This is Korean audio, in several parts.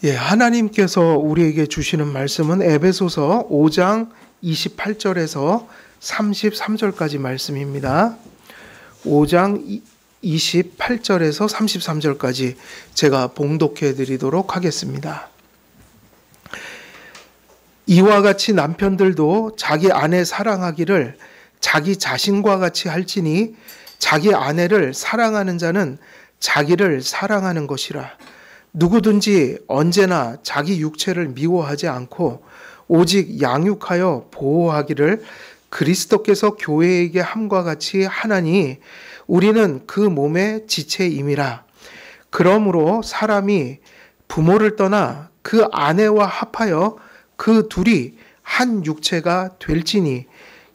예, 하나님께서 우리에게 주시는 말씀은 에베소서 5장 28절에서 33절까지 말씀입니다. 5장 28절에서 33절까지 제가 봉독해 드리도록 하겠습니다. 이와 같이 남편들도 자기 아내 사랑하기를 자기 자신과 같이 할지니 자기 아내를 사랑하는 자는 자기를 사랑하는 것이라. 누구든지 언제나 자기 육체를 미워하지 않고 오직 양육하여 보호하기를 그리스도께서 교회에게 함과 같이 하나니 우리는 그 몸의 지체임이라. 그러므로 사람이 부모를 떠나 그 아내와 합하여 그 둘이 한 육체가 될지니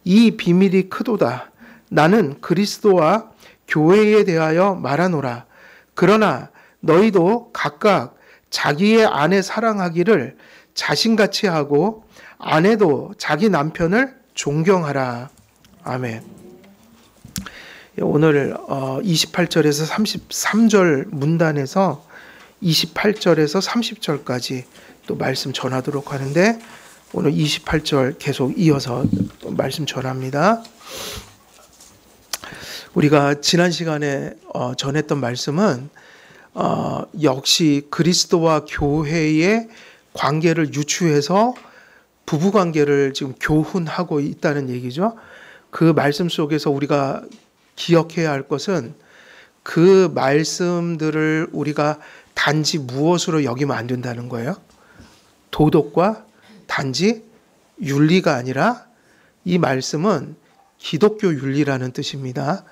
이 비밀이 크도다. 나는 그리스도와 교회에 대하여 말하노라. 그러나 너희도 각각 자기의 아내 사랑하기를 자신같이 하고 아내도 자기 남편을 존경하라. 아멘. 오늘 28절에서 33절 문단에서 28절에서 30절까지 또 말씀 전하도록 하는데 오늘 28절 계속 이어서 말씀 전합니다. 우리가 지난 시간에 전했던 말씀은 역시 그리스도와 교회의 관계를 유추해서 부부 관계를 지금 교훈하고 있다는 얘기죠. 그 말씀 속에서 우리가 기억해야 할 것은 그 말씀들을 우리가 단지 무엇으로 여기면 안 된다는 거예요. 도덕과 단지 윤리가 아니라 이 말씀은 기독교 윤리라는 뜻입니다.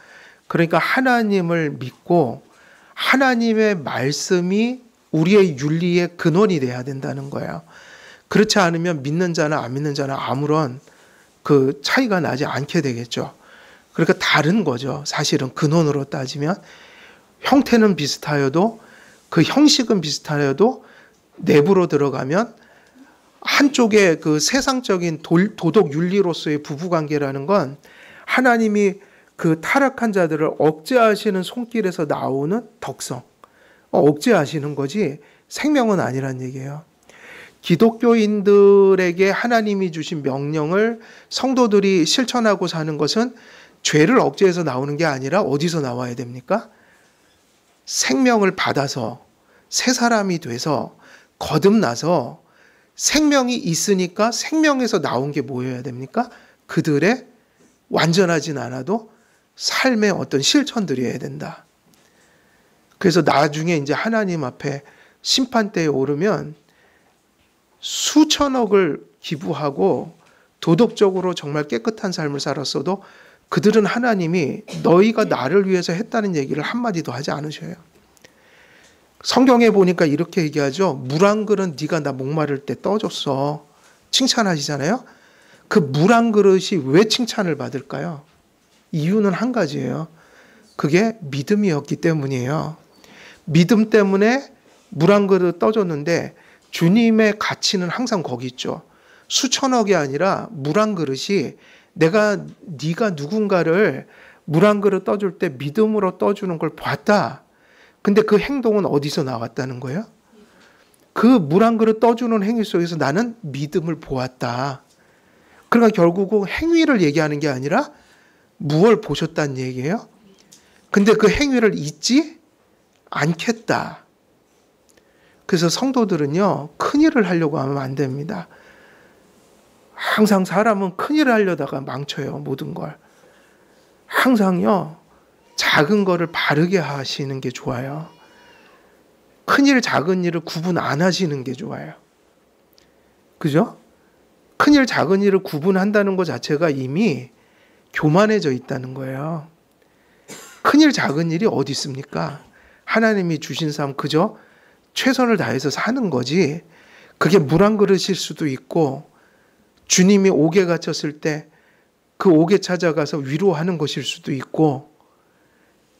그러니까 하나님을 믿고 하나님의 말씀이 우리의 윤리의 근원이 돼야 된다는 거예요. 그렇지 않으면 믿는 자나 안 믿는 자나 아무런 그 차이가 나지 않게 되겠죠. 그러니까 다른 거죠. 사실은 근원으로 따지면 형태는 비슷하여도 그 형식은 비슷하여도 내부로 들어가면 한쪽의 그 세상적인 도덕 윤리로서의 부부관계라는 건 하나님이 그 타락한 자들을 억제하시는 손길에서 나오는 덕성, 억제하시는 거지 생명은 아니란 얘기예요. 기독교인들에게 하나님이 주신 명령을 성도들이 실천하고 사는 것은 죄를 억제해서 나오는 게 아니라 어디서 나와야 됩니까? 생명을 받아서 새 사람이 돼서 거듭나서 생명이 있으니까 생명에서 나온 게 뭐여야 됩니까? 그들의 완전하진 않아도 삶의 어떤 실천들이어야 된다. 그래서 나중에 이제 하나님 앞에 심판대에 오르면 수천억을 기부하고 도덕적으로 정말 깨끗한 삶을 살았어도 그들은 하나님이 너희가 나를 위해서 했다는 얘기를 한마디도 하지 않으셔요. 성경에 보니까 이렇게 얘기하죠. 물 한 그릇 네가 나 목마를 때 떠줬어. 칭찬하시잖아요. 그 물 한 그릇이 왜 칭찬을 받을까요? 이유는 한 가지예요. 그게 믿음이었기 때문이에요. 믿음 때문에 물 한 그릇 떠줬는데 주님의 가치는 항상 거기 있죠. 수천억이 아니라 물 한 그릇이 네가 누군가를 물 한 그릇 떠줄 때 믿음으로 떠주는 걸 봤다. 근데 그 행동은 어디서 나왔다는 거예요? 그 물 한 그릇 떠주는 행위 속에서 나는 믿음을 보았다. 그러니까 결국은 행위를 얘기하는 게 아니라 무엇을 보셨다는 얘기예요. 근데 그 행위를 잊지 않겠다. 그래서 성도들은요, 큰일을 하려고 하면 안 됩니다. 항상 사람은 큰일을 하려다가 망쳐요, 모든 걸. 항상요, 작은 거를 바르게 하시는 게 좋아요. 큰일, 작은 일을 구분 안 하시는 게 좋아요. 그죠? 큰일, 작은 일을 구분한다는 것 자체가 이미 교만해져 있다는 거예요. 큰일, 작은 일이 어디 있습니까? 하나님이 주신 삶 그저 최선을 다해서 사는 거지. 그게 물 한 그릇일 수도 있고 주님이 옥에 갇혔을 때 그 옥에 찾아가서 위로하는 것일 수도 있고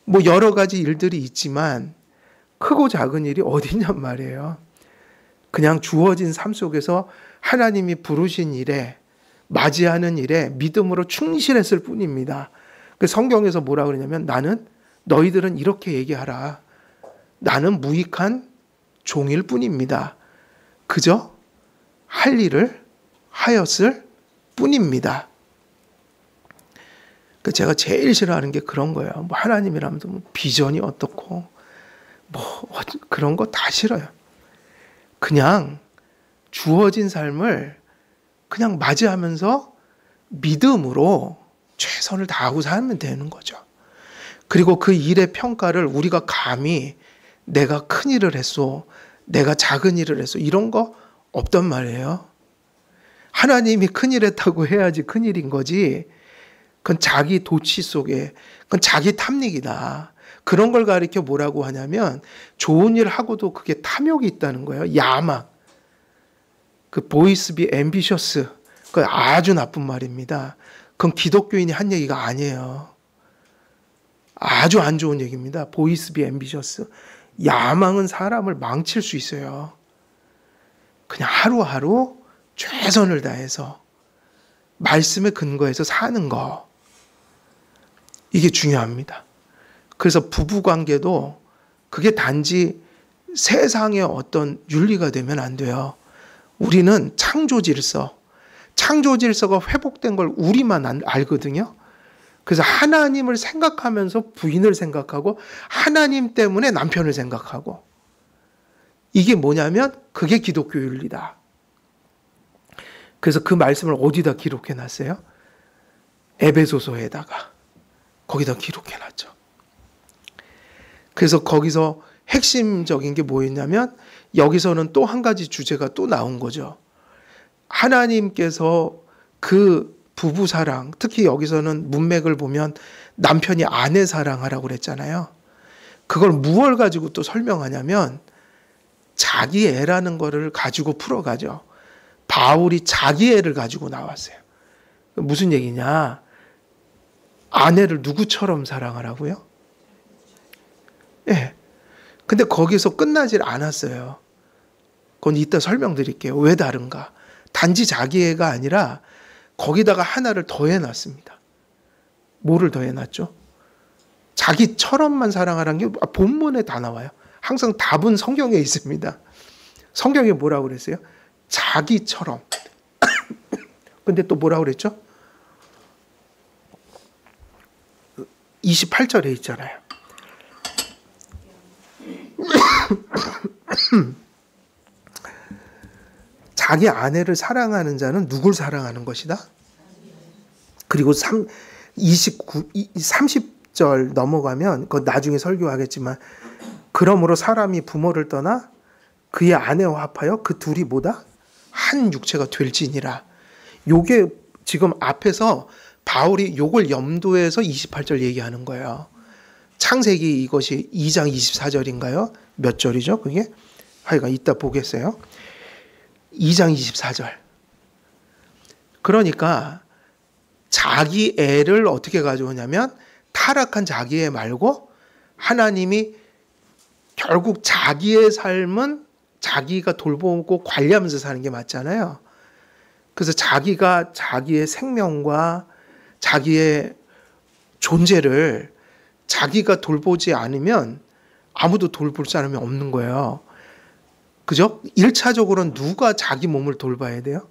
뭐 여러 가지 일들이 있지만 크고 작은 일이 어디냔 말이에요. 그냥 주어진 삶 속에서 하나님이 부르신 일에 맞이하는 일에 믿음으로 충실했을 뿐입니다. 그 성경에서 뭐라 그러냐면 너희들은 이렇게 얘기하라. 나는 무익한 종일 뿐입니다. 그저 할 일을 하였을 뿐입니다. 제가 제일 싫어하는 게 그런 거예요. 뭐 하나님이라면 뭐 비전이 어떻고 뭐 그런 거 다 싫어요. 그냥 주어진 삶을 그냥 맞이하면서 믿음으로 최선을 다하고 살면 되는 거죠. 그리고 그 일의 평가를 우리가 감히 내가 큰 일을 했소, 내가 작은 일을 했소, 이런 거 없단 말이에요. 하나님이 큰 일 했다고 해야지 큰 일인 거지. 그건 자기 도취 속에, 그건 자기 탐닉이다. 그런 걸 가리켜 뭐라고 하냐면 좋은 일 하고도 그게 탐욕이 있다는 거예요. 야망. 그 보이스 비 앰비셔스. 그 아주 나쁜 말입니다. 그건 기독교인이 한 얘기가 아니에요. 아주 안 좋은 얘기입니다. 보이스 비 앰비셔스. 야망은 사람을 망칠 수 있어요. 그냥 하루하루 최선을 다해서 말씀에 근거해서 사는 거. 이게 중요합니다. 그래서 부부관계도 그게 단지 세상의 어떤 윤리가 되면 안 돼요. 우리는 창조질서가 회복된 걸 우리만 알거든요. 그래서 하나님을 생각하면서 부인을 생각하고 하나님 때문에 남편을 생각하고 이게 뭐냐면 그게 기독교 윤리다. 그래서 그 말씀을 어디다 기록해 놨어요? 에베소서에다가 거기다 기록해 놨죠. 그래서 거기서 핵심적인 게 뭐였냐면 여기서는 또 한 가지 주제가 또 나온 거죠. 하나님께서 그 부부 사랑, 특히 여기서는 문맥을 보면 남편이 아내 사랑하라고 그랬잖아요. 그걸 무엇을 가지고 또 설명하냐면 자기 애라는 거를 가지고 풀어가죠. 바울이 자기 애를 가지고 나왔어요. 무슨 얘기냐? 아내를 누구처럼 사랑하라고요? 예. 근데 거기서 끝나질 않았어요. 그건 이따 설명드릴게요. 왜 다른가? 단지 자기 애가 아니라 거기다가 하나를 더해놨습니다. 뭐를 더해놨죠? 자기처럼만 사랑하라는 게 본문에 다 나와요. 항상 답은 성경에 있습니다. 성경에 뭐라고 그랬어요? 자기처럼. 근데 또 뭐라고 그랬죠? 28절에 있잖아요. 자기 아내를 사랑하는 자는 누굴 사랑하는 것이다? 그리고 30절 넘어가면 그건 나중에 설교하겠지만 그러므로 사람이 부모를 떠나 그의 아내와 합하여 그 둘이 뭐다? 한 육체가 될지니라. 요게 지금 앞에서 바울이 요걸 염두에서 28절 얘기하는 거예요. 창세기 이것이 2장 24절인가요? 몇 절이죠? 그게? 하여간 이따 보겠어요. 2장 24절. 그러니까 자기 애를 어떻게 가져오냐면 타락한 자기 애 말고 하나님이 결국 자기의 삶은 자기가 돌보고 관리하면서 사는 게 맞잖아요. 그래서 자기가 자기의 생명과 자기의 존재를 자기가 돌보지 않으면 아무도 돌볼 사람이 없는 거예요. 그죠? 1차적으로는 누가 자기 몸을 돌봐야 돼요?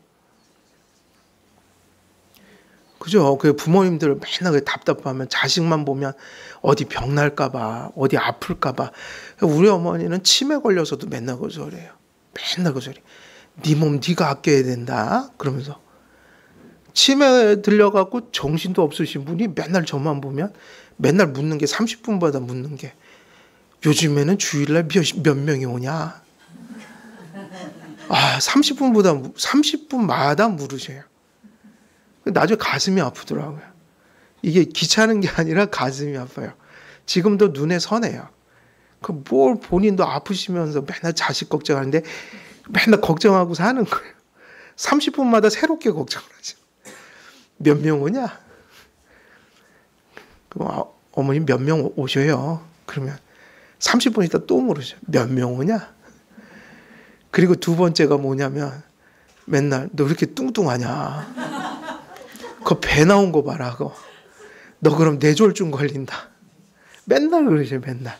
그죠? 그 부모님들 맨날 답답하면 자식만 보면 어디 병 날까봐, 어디 아플까봐. 우리 어머니는 치매 걸려서도 맨날 그 소리예요. 맨날 그 소리. 네 몸 네가 아껴야 된다. 그러면서 치매 들려갖고 정신도 없으신 분이 맨날 저만 보면 맨날 묻는 게 30분마다 묻는 게 요즘에는 주일날 몇 명이 오냐? 30분마다 물으세요. 나중에 가슴이 아프더라고요. 이게 귀찮은 게 아니라 가슴이 아파요. 지금도 눈에 선해요. 뭘 본인도 아프시면서 맨날 자식 걱정하는데 맨날 걱정하고 사는 거예요. 30분마다 새롭게 걱정을 하죠. 몇 명 오냐? 그럼 어머님 몇 명 오셔요? 그러면 30분 있다 또 물으셔. 몇 명 오냐? 그리고 두 번째가 뭐냐면 맨날 너 왜 이렇게 뚱뚱하냐? 그 배 나온 거 봐라. 그거. 너 그럼 뇌졸중 걸린다. 맨날 그러셔. 맨날.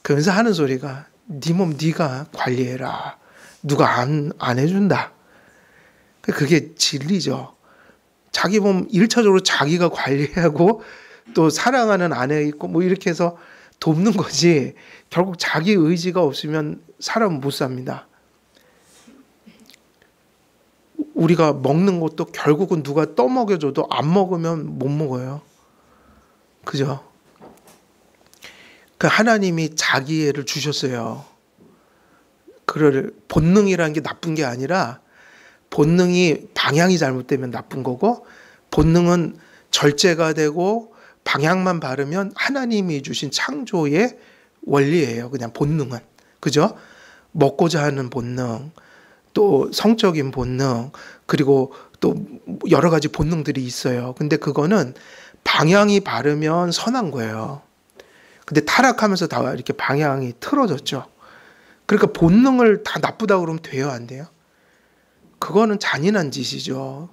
그러면서 하는 소리가 네 몸 네가 관리해라. 누가 안 해준다. 그게 진리죠. 자기 몸 1차적으로 자기가 관리하고 또 사랑하는 아내 있고 뭐 이렇게 해서 돕는 거지, 결국 자기 의지가 없으면 사람은 못 삽니다. 우리가 먹는 것도 결국은 누가 떠먹여줘도 안 먹으면 못 먹어요. 그죠? 그 하나님이 자기 애를 주셨어요. 그를 본능이라는 게 나쁜 게 아니라, 본능이 방향이 잘못되면 나쁜 거고, 본능은 절제가 되고 방향만 바르면 하나님이 주신 창조의 원리예요. 그냥 본능은. 그죠? 먹고자 하는 본능, 또 성적인 본능, 그리고 또 여러 가지 본능들이 있어요. 근데 그거는 방향이 바르면 선한 거예요. 근데 타락하면서 다 이렇게 방향이 틀어졌죠. 그러니까 본능을 다 나쁘다고 그러면 돼요, 안 돼요? 그거는 잔인한 짓이죠.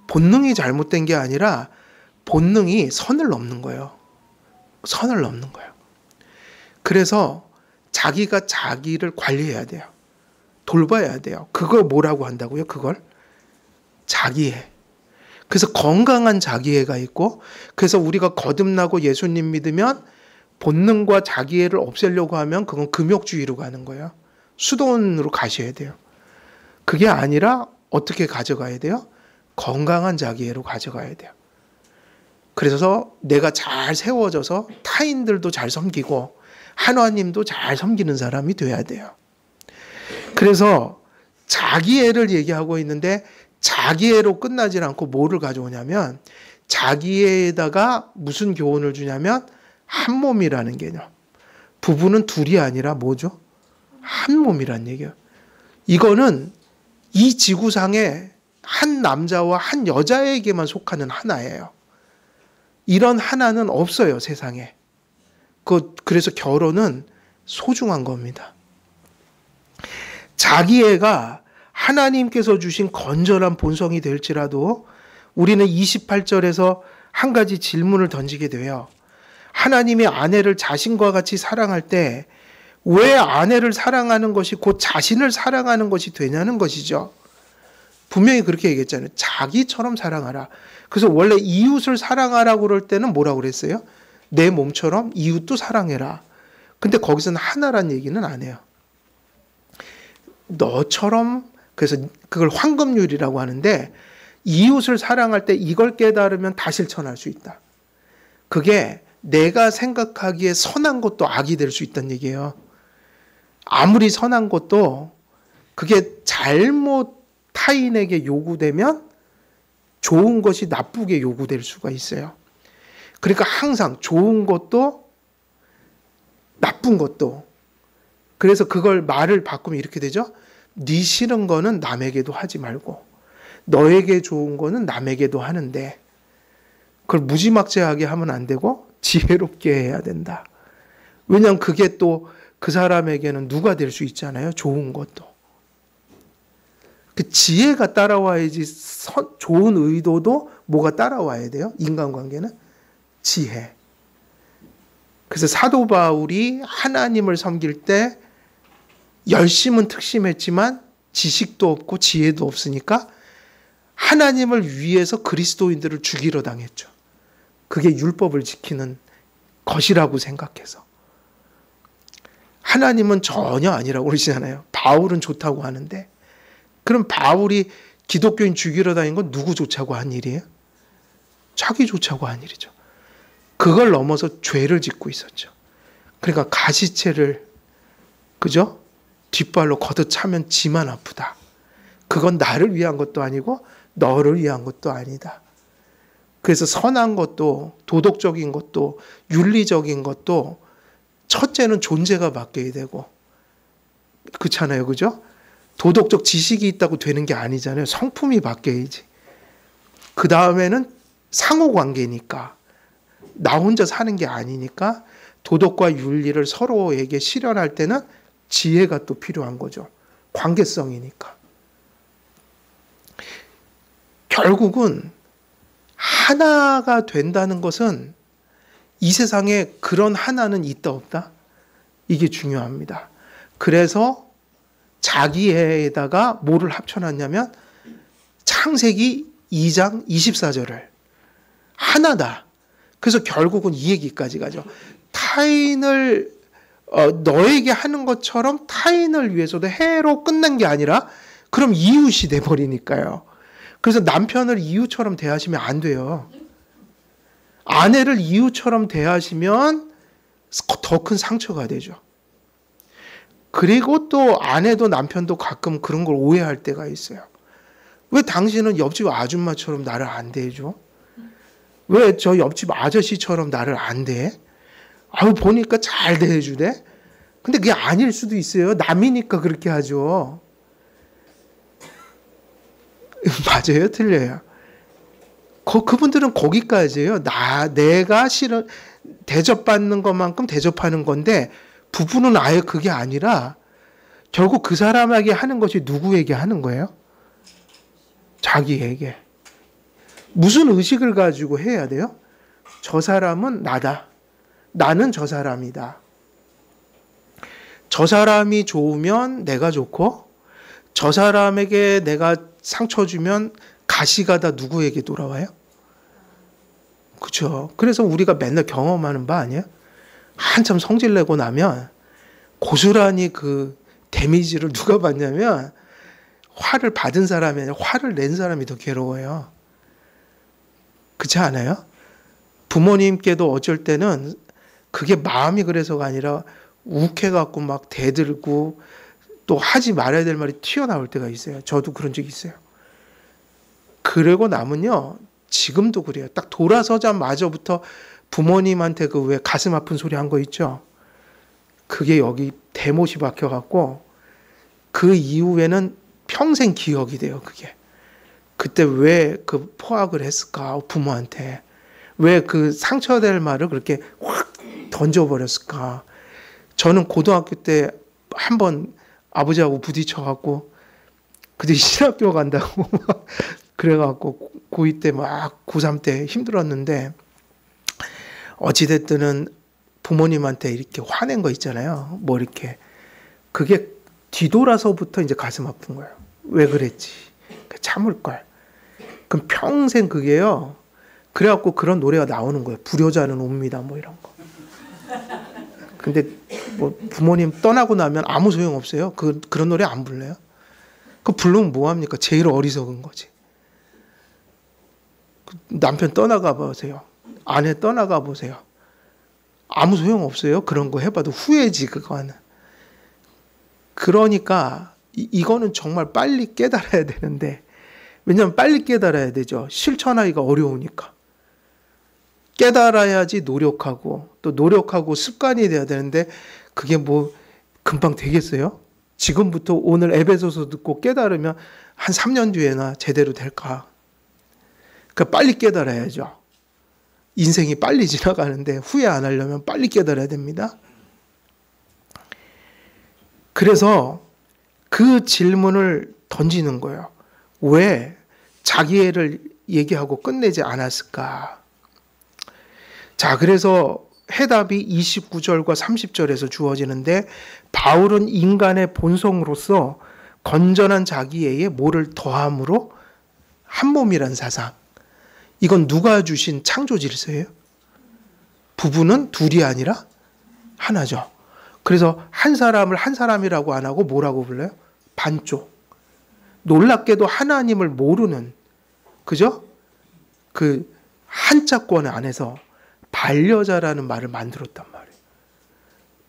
본능이 잘못된 게 아니라 본능이 선을 넘는 거예요. 선을 넘는 거예요. 그래서 자기가 자기를 관리해야 돼요. 돌봐야 돼요. 그걸 뭐라고 한다고요? 그걸? 자기애. 그래서 건강한 자기애가 있고, 그래서 우리가 거듭나고 예수님 믿으면 본능과 자기애를 없애려고 하면 그건 금욕주의로 가는 거예요. 수도원으로 가셔야 돼요. 그게 아니라 어떻게 가져가야 돼요? 건강한 자기애로 가져가야 돼요. 그래서 내가 잘 세워져서 타인들도 잘 섬기고 하나님도 잘 섬기는 사람이 돼야 돼요. 그래서 자기애를 얘기하고 있는데, 자기애로 끝나지 않고 뭐를 가져오냐면, 자기애에다가 무슨 교훈을 주냐면 한 몸이라는 개념. 부부는 둘이 아니라 뭐죠? 한 몸이란 얘기예요. 이거는 이 지구상에 한 남자와 한 여자에게만 속하는 하나예요. 이런 하나는 없어요, 세상에. 그래서 결혼은 소중한 겁니다. 자기애가 하나님께서 주신 건전한 본성이 될지라도 우리는 28절에서 한 가지 질문을 던지게 돼요. 하나님이 아내를 자신과 같이 사랑할 때 왜 아내를 사랑하는 것이 곧 자신을 사랑하는 것이 되냐는 것이죠. 분명히 그렇게 얘기했잖아요. 자기처럼 사랑하라. 그래서 원래 이웃을 사랑하라고 그럴 때는 뭐라고 그랬어요? 내 몸처럼 이웃도 사랑해라. 근데 거기서는 하나란 얘기는 안 해요. 너처럼, 그래서 그걸 황금률이라고 하는데, 이웃을 사랑할 때 이걸 깨달으면 다 실천할 수 있다. 그게 내가 생각하기에 선한 것도 악이 될 수 있다는 얘기예요. 아무리 선한 것도 그게 잘못 타인에게 요구되면 좋은 것이 나쁘게 요구될 수가 있어요. 그러니까 항상 좋은 것도 나쁜 것도, 그래서 그걸 말을 바꾸면 이렇게 되죠. 네 싫은 거는 남에게도 하지 말고 너에게 좋은 거는 남에게도 하는데, 그걸 무지막지하게 하면 안 되고 지혜롭게 해야 된다. 왜냐하면 그게 또 그 사람에게는 누가 될 수 있잖아요. 좋은 것도. 그 지혜가 따라와야지. 좋은 의도도 뭐가 따라와야 돼요? 인간관계는 지혜. 그래서 사도 바울이 하나님을 섬길 때 열심은 특심했지만 지식도 없고 지혜도 없으니까 하나님을 위해서 그리스도인들을 죽이러 당했죠. 그게 율법을 지키는 것이라고 생각해서. 하나님은 전혀 아니라고 그러시잖아요. 바울은 좋다고 하는데, 그럼 바울이 기독교인 죽이러 다닌 건 누구 좋자고 한 일이에요? 자기 좋자고 한 일이죠. 그걸 넘어서 죄를 짓고 있었죠. 그러니까 가시채를, 그죠? 뒷발로 걷어차면 지만 아프다. 그건 나를 위한 것도 아니고 너를 위한 것도 아니다. 그래서 선한 것도 도덕적인 것도 윤리적인 것도 첫째는 존재가 바뀌어야 되고, 그렇잖아요. 그죠? 도덕적 지식이 있다고 되는 게 아니잖아요. 성품이 바뀌어야지. 그 다음에는 상호관계니까, 나 혼자 사는 게 아니니까 도덕과 윤리를 서로에게 실현할 때는 지혜가 또 필요한 거죠. 관계성이니까. 결국은 하나가 된다는 것은 이 세상에 그런 하나는 있다 없다? 이게 중요합니다. 그래서 자기애에다가 뭐를 합쳐놨냐면 창세기 2장 24절을 하나다. 그래서 결국은 이 얘기까지 가죠. 타인을 너에게 하는 것처럼 타인을 위해서도 해로 끝난 게 아니라 그럼 이웃이 돼버리니까요. 그래서 남편을 이웃처럼 대하시면 안 돼요. 아내를 이웃처럼 대하시면 더 큰 상처가 되죠. 그리고 또 아내도 남편도 가끔 그런 걸 오해할 때가 있어요. 왜 당신은 옆집 아줌마처럼 나를 안 대해줘? 왜 저 옆집 아저씨처럼 나를 안 대해? 아유, 보니까 잘 대해주대? 근데 그게 아닐 수도 있어요. 남이니까 그렇게 하죠. 맞아요? 틀려요? 그분들은 거기까지예요. 내가 싫은, 대접받는 것만큼 대접하는 건데, 부부는 아예 그게 아니라, 결국 그 사람에게 하는 것이 누구에게 하는 거예요? 자기에게. 무슨 의식을 가지고 해야 돼요? 저 사람은 나다. 나는 저 사람이다. 저 사람이 좋으면 내가 좋고, 저 사람에게 내가 상처 주면 가시가 다 누구에게 돌아와요? 그렇죠. 그래서 우리가 맨날 경험하는 바 아니에요? 한참 성질 내고 나면 고스란히 그 데미지를 누가 받냐면 화를 받은 사람이 아니라 화를 낸 사람이 더 괴로워요. 그렇지 않아요? 부모님께도 어쩔 때는 그게 마음이 그래서가 아니라 욱해갖고 막 대들고 또 하지 말아야 될 말이 튀어나올 때가 있어요. 저도 그런 적이 있어요. 그러고 나면요, 지금도 그래요. 딱 돌아서자마저부터 부모님한테 그 왜 가슴 아픈 소리 한 거 있죠? 그게 여기 대못이 박혀갖고 그 이후에는 평생 기억이 돼요, 그게. 그때 왜 그 포악을 했을까, 부모한테. 왜 그 상처될 말을 그렇게 확 던져버렸을까. 저는 고등학교 때 한 번 아버지하고 부딪혀갖고 그때 신학교 간다고 막 그래갖고 고2 때 막 고3 때 힘들었는데 어찌됐든 부모님한테 이렇게 화낸 거 있잖아요. 뭐 이렇게. 그게 뒤돌아서부터 이제 가슴 아픈 거예요. 왜 그랬지? 참을걸. 그럼 평생 그게요. 그래갖고 그런 노래가 나오는 거예요. 불효자는 옵니다. 뭐 이런 거. 근데 뭐 부모님 떠나고 나면 아무 소용 없어요. 그런 노래 안 불러요. 그 부르면 뭐합니까? 제일 어리석은 거지. 남편 떠나가 보세요. 아내 떠나가 보세요. 아무 소용 없어요. 그런 거 해봐도 후회지, 그거는. 그러니까 이거는 정말 빨리 깨달아야 되는데, 왜냐하면 빨리 깨달아야 되죠. 실천하기가 어려우니까. 깨달아야지 노력하고, 또 노력하고 습관이 돼야 되는데, 그게 뭐 금방 되겠어요? 지금부터 오늘 에베소서 듣고 깨달으면 한 3년 뒤에나 제대로 될까? 그러니까 빨리 깨달아야죠. 인생이 빨리 지나가는데 후회 안 하려면 빨리 깨달아야 됩니다. 그래서 그 질문을 던지는 거예요. 왜 자기애를 얘기하고 끝내지 않았을까? 자, 그래서 해답이 29절과 30절에서 주어지는데, 바울은 인간의 본성으로서 건전한 자기애에 뭐를 더함으로 한 몸이란 사상. 이건 누가 주신 창조 질서예요? 부부는 둘이 아니라 하나죠. 그래서 한 사람을 한 사람이라고 안 하고 뭐라고 불러요? 반쪽. 놀랍게도 하나님을 모르는, 그죠? 그 한자권 안에서 반려자라는 말을 만들었단 말이에요.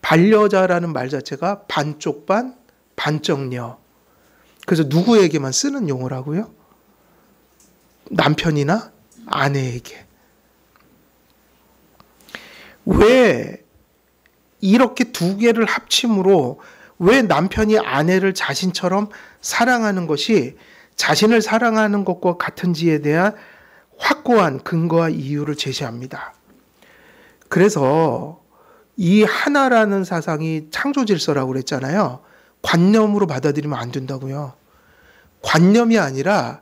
반려자라는 말 자체가 반쪽 반, 반정녀. 그래서 누구에게만 쓰는 용어라고요? 남편이나 아내에게. 왜 이렇게 두 개를 합침으로 왜 남편이 아내를 자신처럼 사랑하는 것이 자신을 사랑하는 것과 같은지에 대한 확고한 근거와 이유를 제시합니다. 그래서 이 하나라는 사상이 창조 질서라고 그랬잖아요. 관념으로 받아들이면 안 된다고요. 관념이 아니라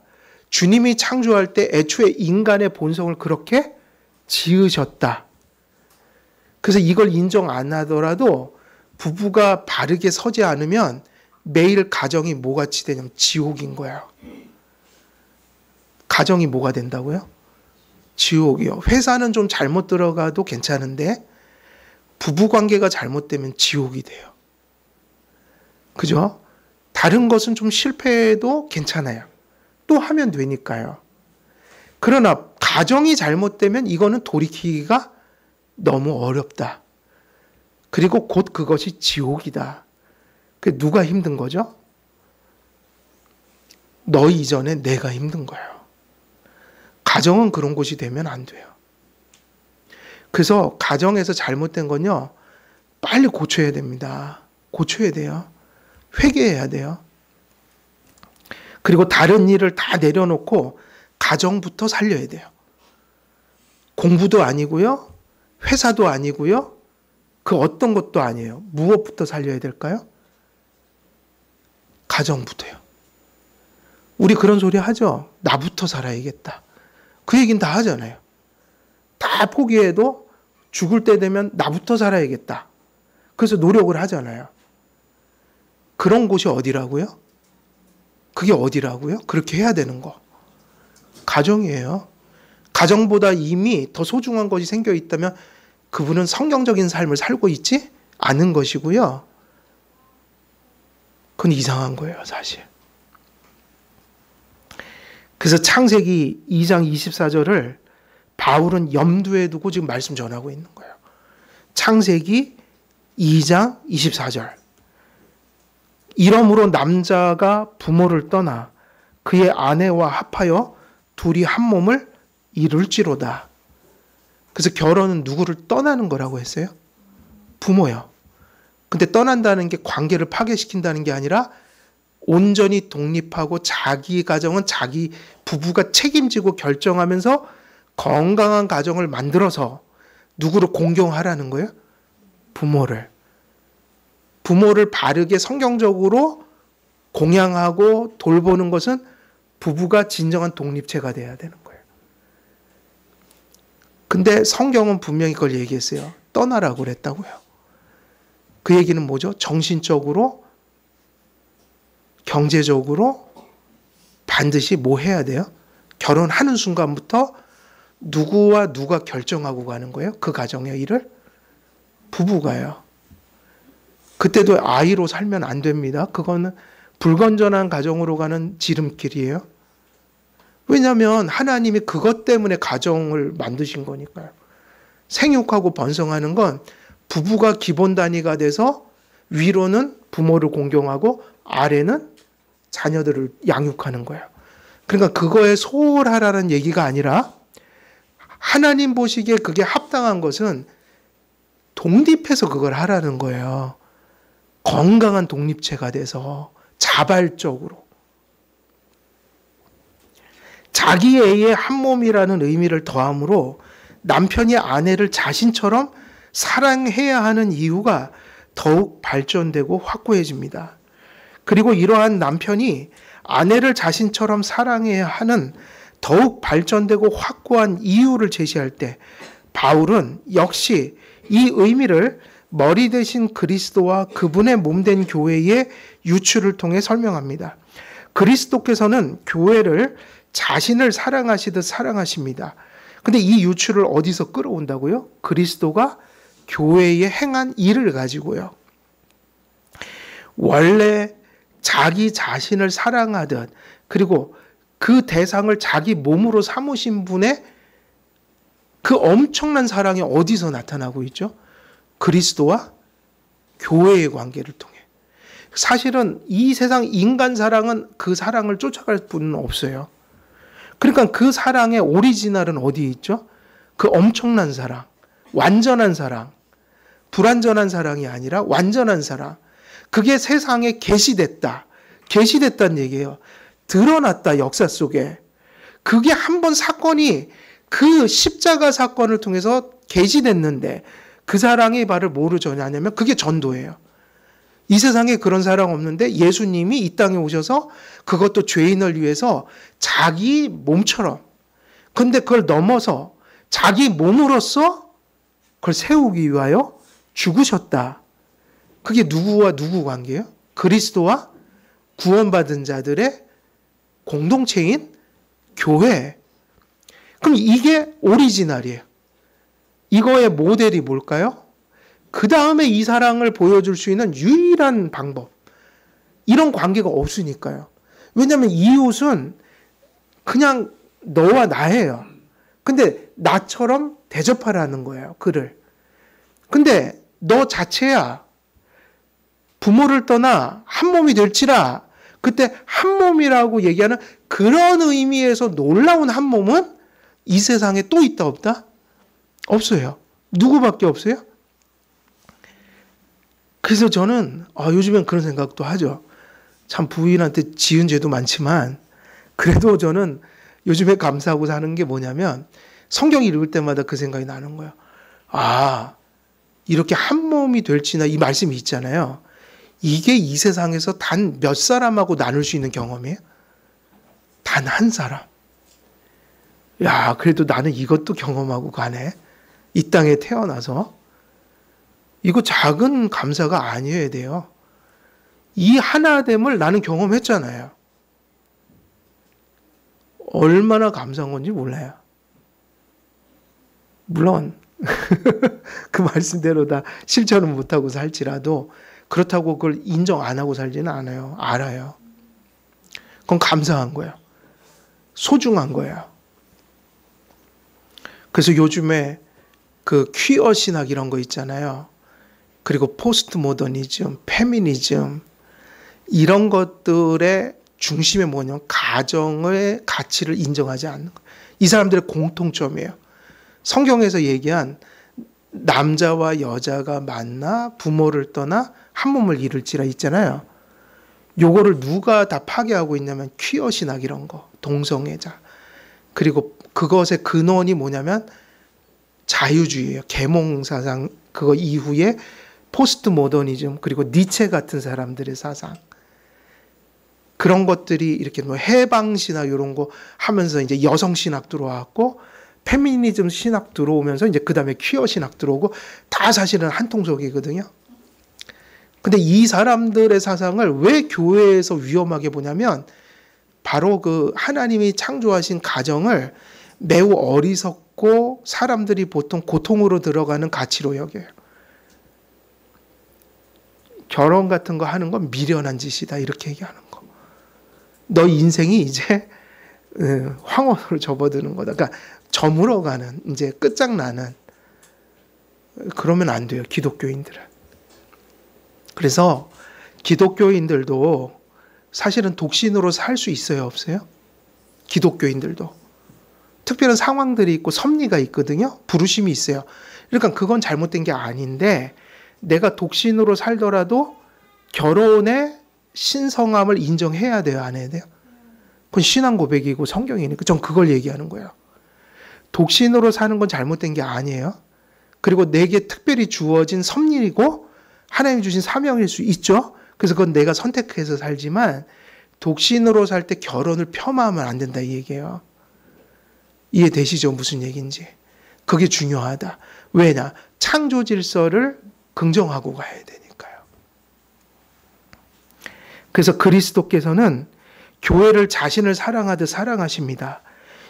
주님이 창조할 때 애초에 인간의 본성을 그렇게 지으셨다. 그래서 이걸 인정 안 하더라도 부부가 바르게 서지 않으면 매일 가정이 뭐같이 되냐면 지옥인 거예요. 가정이 뭐가 된다고요? 지옥이요. 회사는 좀 잘못 들어가도 괜찮은데 부부관계가 잘못되면 지옥이 돼요. 그죠? 다른 것은 좀 실패해도 괜찮아요. 또 하면 되니까요. 그러나 가정이 잘못되면 이거는 돌이키기가 너무 어렵다. 그리고 곧 그것이 지옥이다. 누가 힘든 거죠? 너 이전에 내가 힘든 거예요. 가정은 그런 곳이 되면 안 돼요. 그래서 가정에서 잘못된 건요, 빨리 고쳐야 됩니다. 고쳐야 돼요. 회개해야 돼요. 그리고 다른 일을 다 내려놓고 가정부터 살려야 돼요. 공부도 아니고요, 회사도 아니고요, 그 어떤 것도 아니에요. 무엇부터 살려야 될까요? 가정부터요. 우리 그런 소리 하죠. 나부터 살아야겠다. 그 얘기는 다 하잖아요. 다 포기해도 죽을 때 되면 나부터 살아야겠다. 그래서 노력을 하잖아요. 그런 곳이 어디라고요? 그게 어디라고요? 그렇게 해야 되는 거. 가정이에요. 가정보다 이미 더 소중한 것이 생겨 있다면 그분은 성경적인 삶을 살고 있지 않은 것이고요. 그건 이상한 거예요, 사실. 그래서 창세기 2장 24절을 바울은 염두에 두고 지금 말씀 전하고 있는 거예요. 창세기 2장 24절. 이러므로 남자가 부모를 떠나 그의 아내와 합하여 둘이 한 몸을 이룰지로다. 그래서 결혼은 누구를 떠나는 거라고 했어요? 부모요. 근데 떠난다는 게 관계를 파괴시킨다는 게 아니라 온전히 독립하고 자기 가정은 자기 부부가 책임지고 결정하면서 건강한 가정을 만들어서 누구를 공경하라는 거예요? 부모를. 부모를 바르게 성경적으로 공양하고 돌보는 것은 부부가 진정한 독립체가 돼야 되는 거예요. 근데 성경은 분명히 그걸 얘기했어요. 떠나라고 그랬다고요. 그 얘기는 뭐죠? 정신적으로, 경제적으로 반드시 뭐 해야 돼요? 결혼하는 순간부터 누구와 누가 결정하고 가는 거예요? 그 가정의 일을? 부부가요. 그때도 아이로 살면 안 됩니다. 그거는 불건전한 가정으로 가는 지름길이에요. 왜냐하면 하나님이 그것 때문에 가정을 만드신 거니까요. 생육하고 번성하는 건 부부가 기본 단위가 돼서 위로는 부모를 공경하고 아래는 자녀들을 양육하는 거예요. 그러니까 그거에 소홀하라는 얘기가 아니라 하나님 보시기에 그게 합당한 것은 독립해서 그걸 하라는 거예요. 건강한 독립체가 돼서 자발적으로. 자기 애의 한 몸이라는 의미를 더함으로 남편이 아내를 자신처럼 사랑해야 하는 이유가 더욱 발전되고 확고해집니다. 그리고 이러한 남편이 아내를 자신처럼 사랑해야 하는 더욱 발전되고 확고한 이유를 제시할 때 바울은 역시 이 의미를 머리 대신 그리스도와 그분의 몸된 교회의 유추를 통해 설명합니다. 그리스도께서는 교회를 자신을 사랑하시듯 사랑하십니다. 근데 이 유추를 어디서 끌어온다고요? 그리스도가 교회에 행한 일을 가지고요. 원래 자기 자신을 사랑하듯 그리고 그 대상을 자기 몸으로 삼으신 분의 그 엄청난 사랑이 어디서 나타나고 있죠? 그리스도와 교회의 관계를 통해. 사실은 이 세상 인간 사랑은 그 사랑을 쫓아갈 분은 없어요. 그러니까 그 사랑의 오리지널은 어디에 있죠? 그 엄청난 사랑, 완전한 사랑, 불완전한 사랑이 아니라 완전한 사랑. 그게 세상에 계시됐다. 계시됐다는 얘기예요. 드러났다, 역사 속에. 그게 한 번 사건이 그 십자가 사건을 통해서 계시됐는데 그 사랑의 발을 뭐로 전하냐면 그게 전도예요. 이 세상에 그런 사랑 없는데 예수님이 이 땅에 오셔서 그것도 죄인을 위해서 자기 몸처럼, 근데 그걸 넘어서 자기 몸으로써 그걸 세우기 위하여 죽으셨다. 그게 누구와 누구 관계예요? 그리스도와 구원받은 자들의 공동체인 교회. 그럼 이게 오리지널이에요. 이거의 모델이 뭘까요? 그 다음에 이 사랑을 보여줄 수 있는 유일한 방법. 이런 관계가 없으니까요. 왜냐하면 이웃은 그냥 너와 나예요. 근데 나처럼 대접하라는 거예요. 그를. 근데 너 자체야. 부모를 떠나 한 몸이 될지라. 그때 한 몸이라고 얘기하는 그런 의미에서 놀라운 한 몸은 이 세상에 또 있다 없다? 없어요. 누구밖에 없어요? 그래서 저는 요즘엔 그런 생각도 하죠. 참 부인한테 지은 죄도 많지만 그래도 저는 요즘에 감사하고 사는 게 뭐냐면 성경 읽을 때마다 그 생각이 나는 거예요. 이렇게 한 몸이 될지나 이 말씀이 있잖아요. 이게 이 세상에서 단 몇 사람하고 나눌 수 있는 경험이에요? 단 한 사람. 야, 그래도 나는 이것도 경험하고 가네. 이 땅에 태어나서. 이거 작은 감사가 아니어야 돼요. 이 하나됨을 나는 경험했잖아요. 얼마나 감사한 건지 몰라요. 물론 그 말씀대로 다 실천은 못하고 살지라도 그렇다고 그걸 인정 안 하고 살지는 않아요. 알아요. 그건 감사한 거예요. 소중한 거예요. 그래서 요즘에 그 퀴어 신학 이런 거 있잖아요. 그리고 포스트 모더니즘, 페미니즘 이런 것들의 중심에 뭐냐면 가정의 가치를 인정하지 않는 거예요. 이 사람들의 공통점이에요. 성경에서 얘기한 남자와 여자가 만나 부모를 떠나 한 몸을 이룰지라 있잖아요. 요거를 누가 다 파괴하고 있냐면 퀴어 신학 이런 거, 동성애자. 그리고 그것의 근원이 뭐냐면 자유주의예요. 계몽 사상 그거 이후에 포스트 모더니즘 그리고 니체 같은 사람들의 사상. 그런 것들이 이렇게 뭐 해방 신학 이런 거 하면서 이제 여성 신학 들어왔고 페미니즘 신학 들어오면서 이제 그다음에 퀴어 신학 들어오고 다 사실은 한 통속이거든요. 근데 이 사람들의 사상을 왜 교회에서 위험하게 보냐면 바로 그 하나님이 창조하신 가정을 매우 어리석고 사람들이 보통 고통으로 들어가는 가치로 여겨요. 결혼 같은 거 하는 건 미련한 짓이다 이렇게 얘기하는 거. 너 인생이 이제 황혼으로 접어드는 거다. 그러니까 저물어가는 이제 끝장나는 그러면 안 돼요. 기독교인들은. 그래서 기독교인들도 사실은 독신으로 살 수 있어요? 없어요? 기독교인들도. 특별한 상황들이 있고 섭리가 있거든요. 부르심이 있어요. 그러니까 그건 잘못된 게 아닌데 내가 독신으로 살더라도 결혼의 신성함을 인정해야 돼요? 안 해야 돼요? 그건 신앙 고백이고 성경이니까 전 그걸 얘기하는 거예요. 독신으로 사는 건 잘못된 게 아니에요. 그리고 내게 특별히 주어진 섭리이고 하나님 주신 사명일 수 있죠. 그래서 그건 내가 선택해서 살지만 독신으로 살 때 결혼을 폄하하면 안 된다 이 얘기예요. 이해되시죠? 무슨 얘기인지. 그게 중요하다. 왜냐? 창조 질서를 긍정하고 가야 되니까요. 그래서 그리스도께서는 교회를 자신을 사랑하듯 사랑하십니다.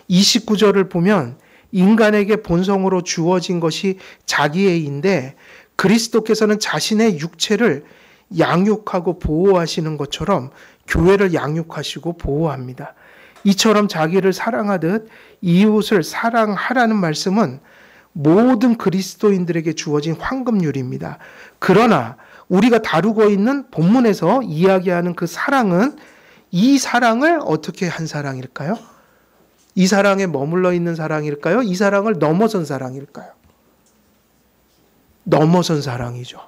29절을 보면 인간에게 본성으로 주어진 것이 자기애인데 그리스도께서는 자신의 육체를 양육하고 보호하시는 것처럼 교회를 양육하시고 보호합니다. 이처럼 자기를 사랑하듯 이웃을 사랑하라는 말씀은 모든 그리스도인들에게 주어진 황금률입니다. 그러나 우리가 다루고 있는 본문에서 이야기하는 그 사랑은 이 사랑을 어떻게 한 사랑일까요? 이 사랑에 머물러 있는 사랑일까요? 이 사랑을 넘어선 사랑일까요? 넘어선 사랑이죠.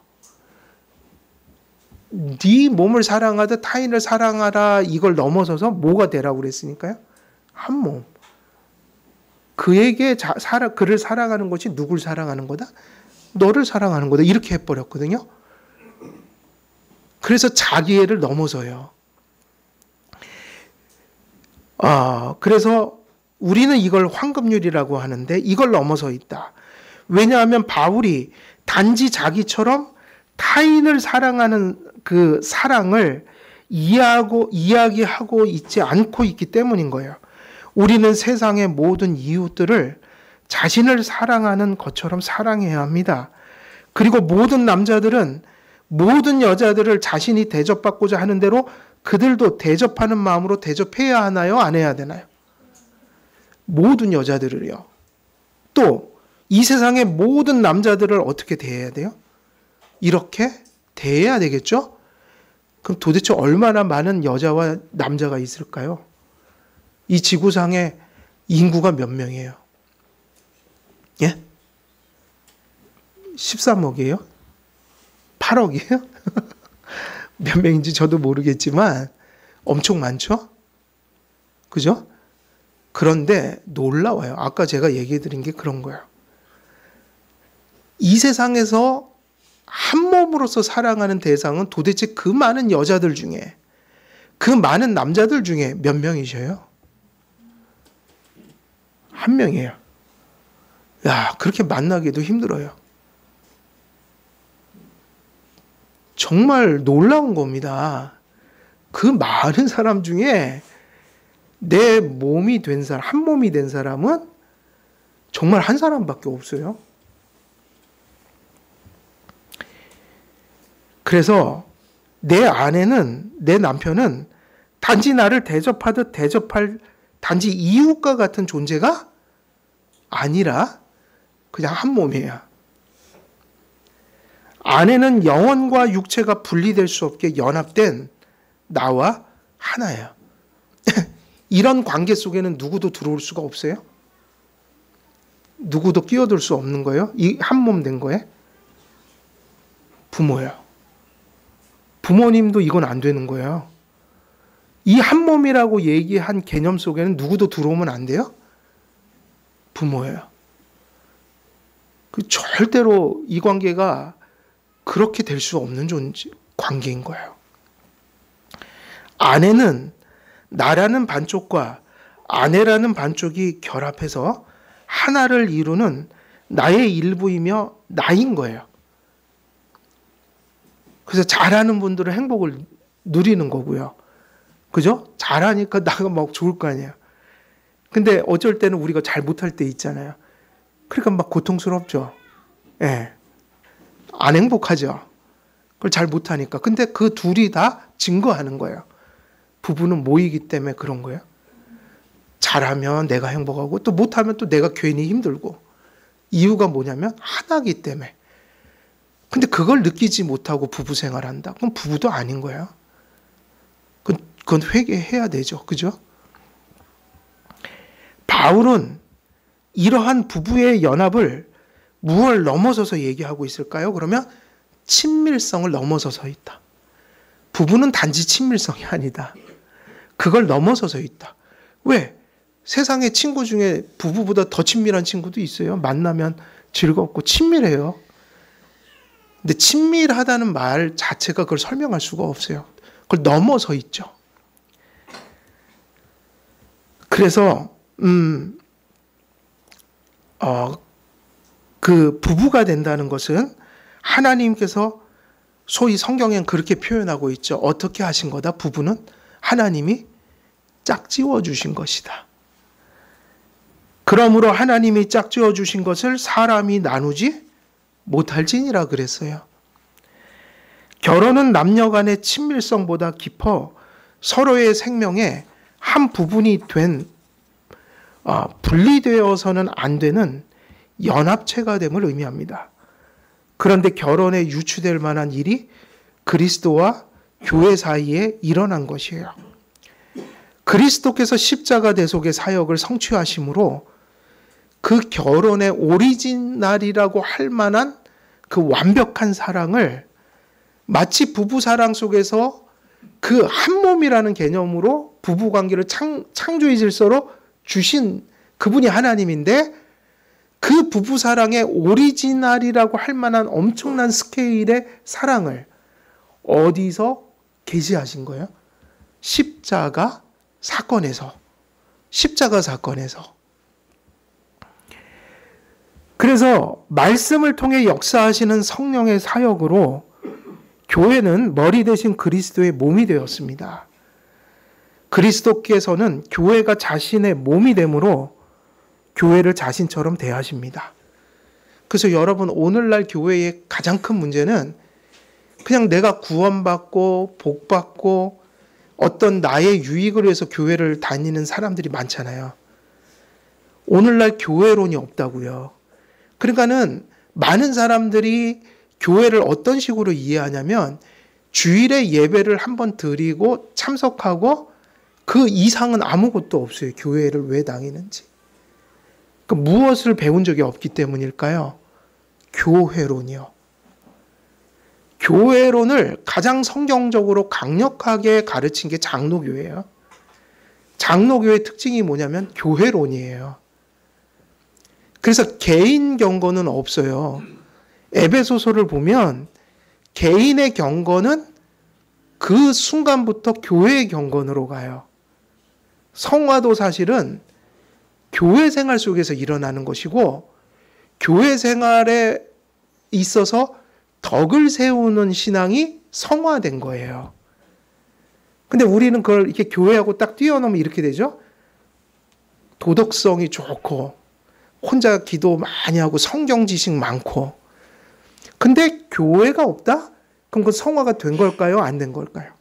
네 몸을 사랑하듯 타인을 사랑하라 이걸 넘어서서 뭐가 되라고 그랬으니까요? 한 몸. 그에게 그를 사랑하는 것이 누굴 사랑하는 거다? 너를 사랑하는 거다. 이렇게 해버렸거든요. 그래서 자기애를 넘어서요. 그래서 우리는 이걸 황금률이라고 하는데 이걸 넘어서 있다. 왜냐하면 바울이 단지 자기처럼 타인을 사랑하는 그 사랑을 이야기하고 있지 않고 있기 때문인 거예요. 우리는 세상의 모든 이웃들을 자신을 사랑하는 것처럼 사랑해야 합니다. 그리고 모든 남자들은 모든 여자들을 자신이 대접받고자 하는 대로 그들도 대접하는 마음으로 대접해야 하나요? 안 해야 되나요? 모든 여자들을요. 또 이 세상의 모든 남자들을 어떻게 대해야 돼요? 이렇게 대해야 되겠죠? 그럼 도대체 얼마나 많은 여자와 남자가 있을까요? 이 지구상에 인구가 몇 명이에요? 예? 13억이에요? 8억이에요? 몇 명인지 저도 모르겠지만 엄청 많죠? 그죠? 그런데 놀라워요. 아까 제가 얘기해 드린 게 그런 거예요. 이 세상에서 한 몸으로서 사랑하는 대상은 도대체 그 많은 여자들 중에, 그 많은 남자들 중에 몇 명이셔요? 한 명이에요. 야, 그렇게 만나기도 힘들어요. 정말 놀라운 겁니다. 그 많은 사람 중에 내 몸이 된 사람, 한 몸이 된 사람은 정말 한 사람밖에 없어요. 그래서 내 아내는, 내 남편은 단지 나를 대접하듯 대접할 단지 이웃과 같은 존재가 아니라 그냥 한 몸이에요. 아내는 영혼과 육체가 분리될 수 없게 연합된 나와 하나예요. 이런 관계 속에는 누구도 들어올 수가 없어요. 누구도 끼어들 수 없는 거예요. 이 한 몸 된 거에. 부모예요. 부모님도 이건 안 되는 거예요. 이 한 몸이라고 얘기한 개념 속에는 누구도 들어오면 안 돼요? 부모예요. 절대로 이 관계가 그렇게 될 수 없는 관계인 거예요. 아내는 나라는 반쪽과 아내라는 반쪽이 결합해서 하나를 이루는 나의 일부이며 나인 거예요. 그래서 잘하는 분들은 행복을 누리는 거고요. 그죠? 잘하니까 나가 막 좋을 거 아니에요. 근데 어쩔 때는 우리가 잘 못할 때 있잖아요. 그러니까 막 고통스럽죠. 예. 안 행복하죠. 그걸 잘 못하니까. 근데 그 둘이 다 증거하는 거예요. 부부는 모이기 때문에 그런 거예요. 잘하면 내가 행복하고 또 못하면 또 내가 괜히 힘들고. 이유가 뭐냐면 하나이기 때문에. 근데 그걸 느끼지 못하고 부부 생활한다. 그럼 부부도 아닌 거예요. 그건 회개해야 되죠. 그죠? 바울은 이러한 부부의 연합을 무엇을 넘어서서 얘기하고 있을까요? 그러면 친밀성을 넘어서서 있다. 부부는 단지 친밀성이 아니다. 그걸 넘어서서 있다. 왜? 세상에 친구 중에 부부보다 더 친밀한 친구도 있어요. 만나면 즐겁고 친밀해요. 근데 친밀하다는 말 자체가 그걸 설명할 수가 없어요. 그걸 넘어서 있죠. 그래서 그 부부가 된다는 것은 하나님께서 소위 성경엔 그렇게 표현하고 있죠. 어떻게 하신 거다? 부부는 하나님이 짝지어 주신 것이다. 그러므로 하나님이 짝지어 주신 것을 사람이 나누지 못할지니라 그랬어요. 결혼은 남녀 간의 친밀성보다 깊어 서로의 생명에 한 부분이 된 분리되어서는 안 되는 연합체가 됨을 의미합니다. 그런데 결혼에 유추될 만한 일이 그리스도와 교회 사이에 일어난 것이에요. 그리스도께서 십자가 대속의 사역을 성취하심으로 그 결혼의 오리지널이라고 할 만한 그 완벽한 사랑을 마치 부부사랑 속에서 그 한 몸이라는 개념으로 부부관계를 창조의 질서로 주신 그분이 하나님인데 그 부부사랑의 오리지널이라고 할 만한 엄청난 스케일의 사랑을 어디서 계시하신 거예요? 십자가 사건에서. 그래서 말씀을 통해 역사하시는 성령의 사역으로 교회는 머리 대신 그리스도의 몸이 되었습니다. 그리스도께서는 교회가 자신의 몸이 되므로 교회를 자신처럼 대하십니다. 그래서 여러분, 오늘날 교회의 가장 큰 문제는 그냥 내가 구원받고 복받고 어떤 나의 유익을 위해서 교회를 다니는 사람들이 많잖아요. 오늘날 교회론이 없다고요. 그러니까는 많은 사람들이 교회를 어떤 식으로 이해하냐면 주일에 예배를 한번 드리고 참석하고 그 이상은 아무것도 없어요. 교회를 왜 다니는지. 무엇을 배운 적이 없기 때문일까요? 교회론이요. 교회론을 가장 성경적으로 강력하게 가르친 게 장로교회예요. 장로교회의 특징이 뭐냐면 교회론이에요. 그래서 개인 경건은 없어요. 에베소서를 보면 개인의 경건은 그 순간부터 교회의 경건으로 가요. 성화도 사실은 교회 생활 속에서 일어나는 것이고 교회 생활에 있어서 덕을 세우는 신앙이 성화된 거예요. 근데 우리는 그걸 이렇게 교회하고 딱 뛰어넘으면 이렇게 되죠. 도덕성이 좋고 혼자 기도 많이 하고 성경 지식 많고. 근데 교회가 없다? 그럼 그 성화가 된 걸까요? 안 된 걸까요?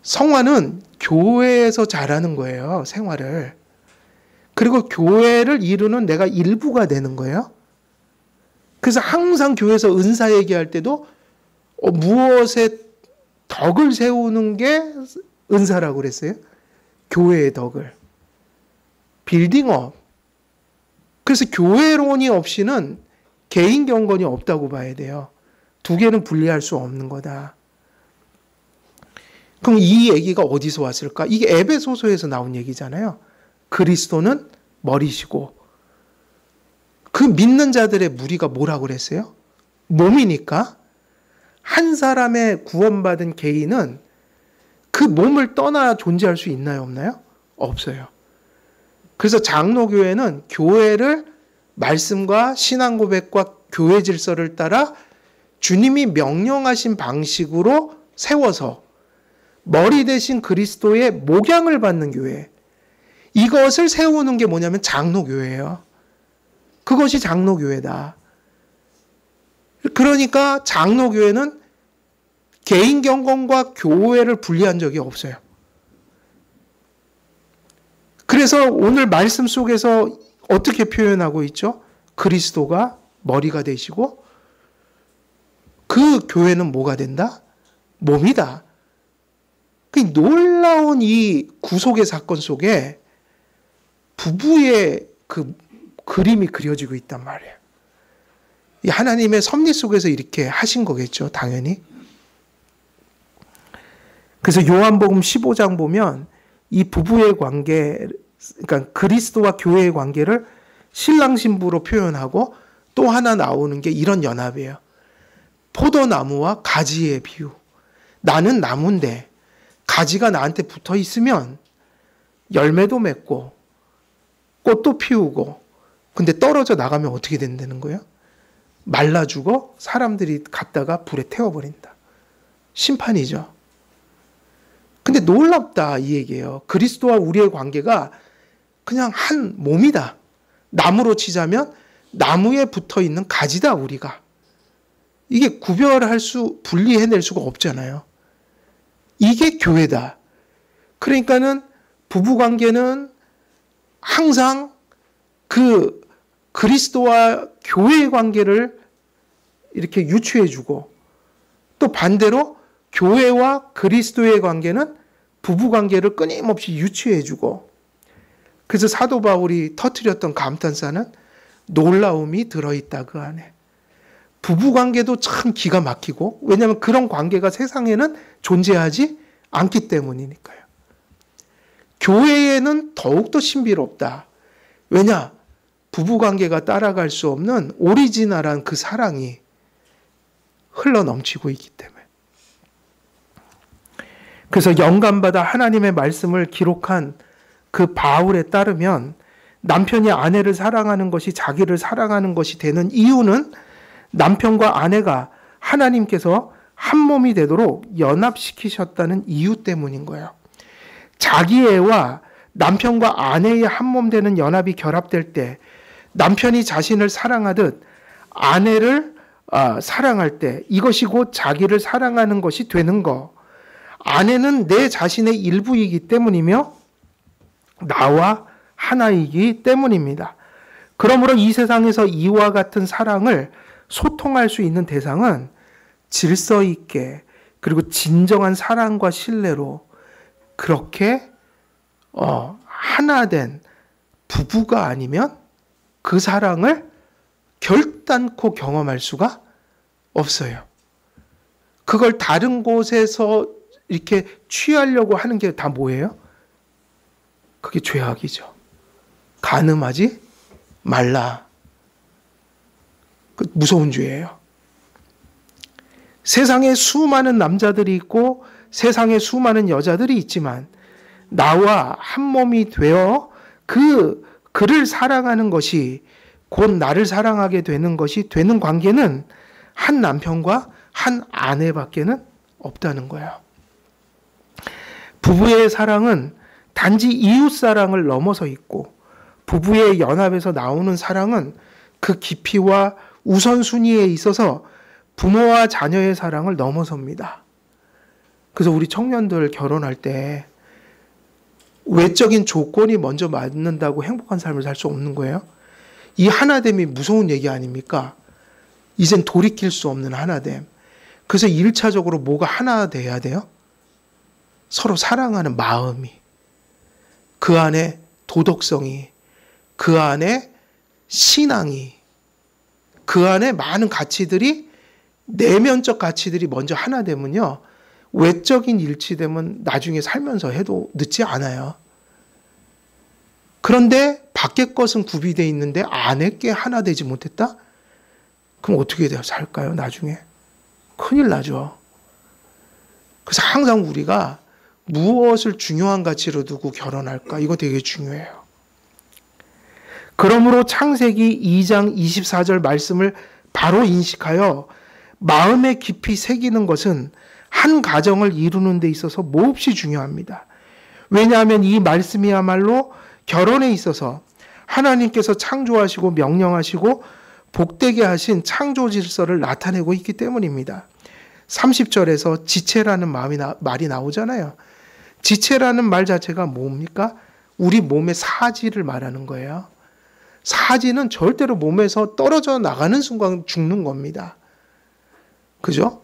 성화는 교회에서 잘하는 거예요. 생활을. 그리고 교회를 이루는 내가 일부가 되는 거예요. 그래서 항상 교회에서 은사 얘기할 때도 무엇에 덕을 세우는 게 은사라고 그랬어요. 교회의 덕을. 빌딩업. 그래서 교회론이 없이는 개인 경건이 없다고 봐야 돼요. 두 개는 분리할 수 없는 거다. 그럼 이 얘기가 어디서 왔을까? 이게 에베소서에서 나온 얘기잖아요. 그리스도는 머리시고 그 믿는 자들의 무리가 뭐라고 그랬어요? 몸이니까 한 사람의 구원받은 개인은 그 몸을 떠나 존재할 수 있나요? 없나요? 없어요. 그래서 장로교회는 교회를 말씀과 신앙 고백과 교회 질서를 따라 주님이 명령하신 방식으로 세워서 머리 대신 그리스도의 목양을 받는 교회. 이것을 세우는 게 뭐냐면 장로교회예요. 그것이 장로교회다. 그러니까 장로교회는 개인 경건과 교회를 분리한 적이 없어요. 그래서 오늘 말씀 속에서 어떻게 표현하고 있죠? 그리스도가 머리가 되시고 그 교회는 뭐가 된다? 몸이다. 그 놀라운 이 구속의 사건 속에 부부의 그 그림이 그려지고 있단 말이에요. 이 하나님의 섭리 속에서 이렇게 하신 거겠죠, 당연히. 그래서 요한복음 15장 보면 이 부부의 관계, 그러니까 그리스도와 교회의 관계를 신랑 신부로 표현하고 또 하나 나오는 게 이런 연합이에요. 포도나무와 가지의 비유. 나는 나무인데 가지가 나한테 붙어 있으면 열매도 맺고 꽃도 피우고 근데 떨어져 나가면 어떻게 된다는 거예요? 말라 죽어 사람들이 갖다가 불에 태워버린다. 심판이죠. 근데 놀랍다 이 얘기예요. 그리스도와 우리의 관계가 그냥 한 몸이다. 나무로 치자면 나무에 붙어 있는 가지다 우리가. 이게 분리해낼 수가 없잖아요. 이게 교회다. 그러니까는 부부관계는 항상 그 그리스도와 교회의 관계를 이렇게 유추해주고 또 반대로 교회와 그리스도의 관계는 부부관계를 끊임없이 유추해주고 그래서 사도 바울이 터뜨렸던 감탄사는 놀라움이 들어있다 그 안에. 부부관계도 참 기가 막히고 왜냐하면 그런 관계가 세상에는 존재하지 않기 때문이니까요. 교회에는 더욱더 신비롭다. 왜냐? 부부관계가 따라갈 수 없는 오리지널한 그 사랑이 흘러넘치고 있기 때문에. 그래서 영감받아 하나님의 말씀을 기록한 그 바울에 따르면 남편이 아내를 사랑하는 것이 자기를 사랑하는 것이 되는 이유는 남편과 아내가 하나님께서 한 몸이 되도록 연합시키셨다는 이유 때문인 거예요. 자기 애와 남편과 아내의 한 몸 되는 연합이 결합될 때 남편이 자신을 사랑하듯 아내를 사랑할 때 이것이 곧 자기를 사랑하는 것이 되는 거. 아내는 내 자신의 일부이기 때문이며 나와 하나이기 때문입니다. 그러므로 이 세상에서 이와 같은 사랑을 소통할 수 있는 대상은 질서 있게 그리고 진정한 사랑과 신뢰로 그렇게 하나 된 부부가 아니면 그 사랑을 결단코 경험할 수가 없어요. 그걸 다른 곳에서 이렇게 취하려고 하는 게 다 뭐예요? 그게 죄악이죠. 간음하지 말라. 그 무서운 죄예요. 세상에 수많은 남자들이 있고 세상에 수많은 여자들이 있지만 나와 한 몸이 되어 그를 사랑하는 것이 곧 나를 사랑하게 되는 것이 되는 관계는 한 남편과 한 아내밖에는 없다는 거예요. 부부의 사랑은 단지 이웃 사랑을 넘어서 있고 부부의 연합에서 나오는 사랑은 그 깊이와 우선순위에 있어서 부모와 자녀의 사랑을 넘어섭니다. 그래서 우리 청년들 결혼할 때 외적인 조건이 먼저 맞는다고 행복한 삶을 살 수 없는 거예요. 이 하나됨이 무서운 얘기 아닙니까? 이젠 돌이킬 수 없는 하나됨. 그래서 1차적으로 뭐가 하나 돼야 돼요? 서로 사랑하는 마음이, 그 안에 도덕성이, 그 안에 신앙이, 그 안에 많은 가치들이, 내면적 가치들이 먼저 하나 되면요, 외적인 일치되면 나중에 살면서 해도 늦지 않아요. 그런데 밖의 것은 구비되어 있는데 안에 게 하나 되지 못했다? 그럼 어떻게 돼요? 살까요? 나중에? 큰일 나죠. 그래서 항상 우리가 무엇을 중요한 가치로 두고 결혼할까? 이거 되게 중요해요. 그러므로 창세기 2장 24절 말씀을 바로 인식하여 마음에 깊이 새기는 것은 한 가정을 이루는 데 있어서 몹시 중요합니다. 왜냐하면 이 말씀이야말로 결혼에 있어서 하나님께서 창조하시고 명령하시고 복되게 하신 창조 질서를 나타내고 있기 때문입니다. 30절에서 지체라는 말이 나오잖아요. 지체라는 말 자체가 뭡니까? 우리 몸의 사지를 말하는 거예요. 사지는 절대로 몸에서 떨어져 나가는 순간 죽는 겁니다. 그죠?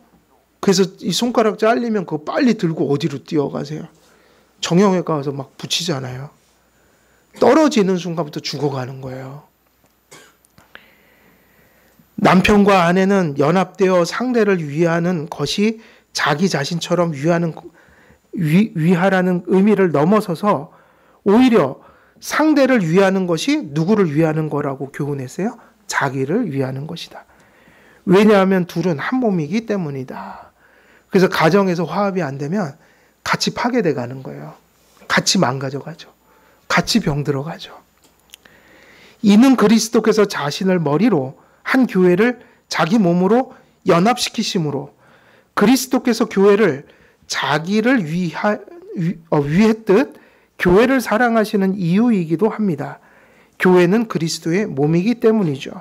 그래서 이 손가락 잘리면 그거 빨리 들고 어디로 뛰어가세요? 정형외과 가서 막 붙이잖아요. 떨어지는 순간부터 죽어가는 거예요. 남편과 아내는 연합되어 상대를 위하는 것이 자기 자신처럼 위하라는 의미를 넘어서서 오히려 상대를 위하는 것이 누구를 위하는 거라고 교훈했어요? 자기를 위하는 것이다. 왜냐하면 둘은 한 몸이기 때문이다. 그래서 가정에서 화합이 안 되면 같이 파괴돼 가는 거예요. 같이 망가져 가죠. 같이 병들어 가죠. 이는 그리스도께서 자신을 머리로 한 교회를 자기 몸으로 연합시키심으로 그리스도께서 교회를 자기를 위했듯 교회를 사랑하시는 이유이기도 합니다. 교회는 그리스도의 몸이기 때문이죠.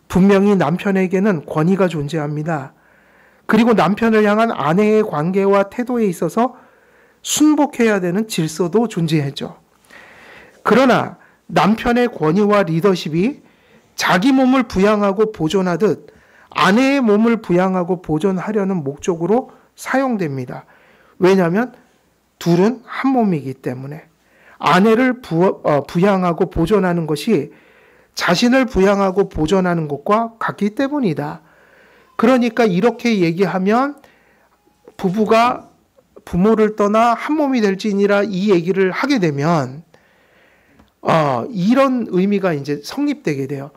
분명히 남편에게는 권위가 존재합니다. 그리고 남편을 향한 아내의 관계와 태도에 있어서 순복해야 되는 질서도 존재하죠. 그러나 남편의 권위와 리더십이 자기 몸을 부양하고 보존하듯 아내의 몸을 부양하고 보존하려는 목적으로 사용됩니다. 왜냐하면 둘은 한 몸이기 때문에 아내를 부양하고 보존하는 것이 자신을 부양하고 보존하는 것과 같기 때문이다. 그러니까 이렇게 얘기하면 부부가 부모를 떠나 한 몸이 될지니라 이 얘기를 하게 되면 이런 의미가 이제 성립되게 돼요.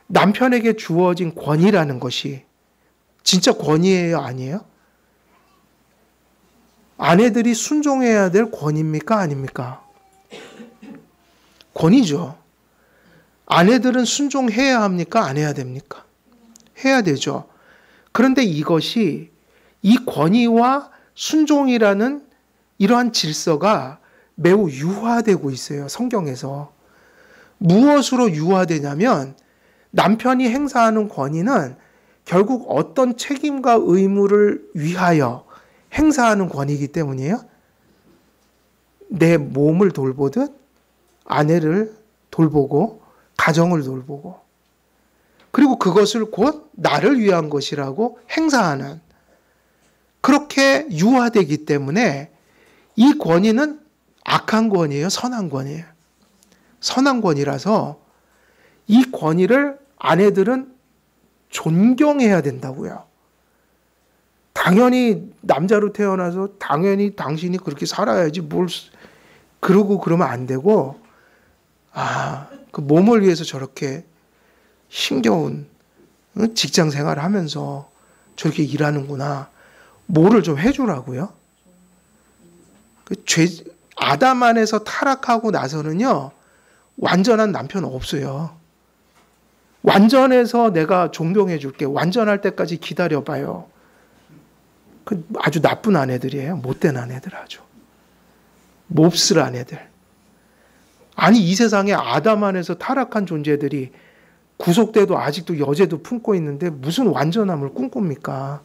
남편에게 주어진 권위라는 것이 진짜 권위예요, 아니에요? 아내들이 순종해야 될 권위입니까, 아닙니까? 권위죠. 아내들은 순종해야 합니까, 안 해야 됩니까? 해야 되죠. 그런데 이것이 이 권위와 순종이라는 이러한 질서가 매우 유화되고 있어요. 성경에서. 무엇으로 유화되냐면 남편이 행사하는 권위는 결국 어떤 책임과 의무를 위하여 행사하는 권위이기 때문이에요. 내 몸을 돌보듯 아내를 돌보고 가정을 돌보고 그리고 그것을 곧 나를 위한 것이라고 행사하는 그렇게 유화되기 때문에 이 권위는 악한 권위예요? 선한 권위예요? 선한 권위라서 이 권위를 아내들은 존경해야 된다고요. 당연히 남자로 태어나서 당연히 당신이 그렇게 살아야지 뭘 그러고 그러면 안 되고 그 몸을 위해서 저렇게 힘겨운 직장 생활을 하면서 저렇게 일하는구나. 뭐를 좀 해주라고요. 아담 안에서 타락하고 나서는요. 완전한 남편 없어요. 완전해서 내가 존경해 줄게. 완전할 때까지 기다려봐요. 아주 나쁜 아내들이에요. 못된 아내들 아주. 몹쓸 아내들. 아니 이 세상에 아담 안에서 타락한 존재들이 구속돼도 아직도 여죄도 품고 있는데 무슨 완전함을 꿈꿉니까?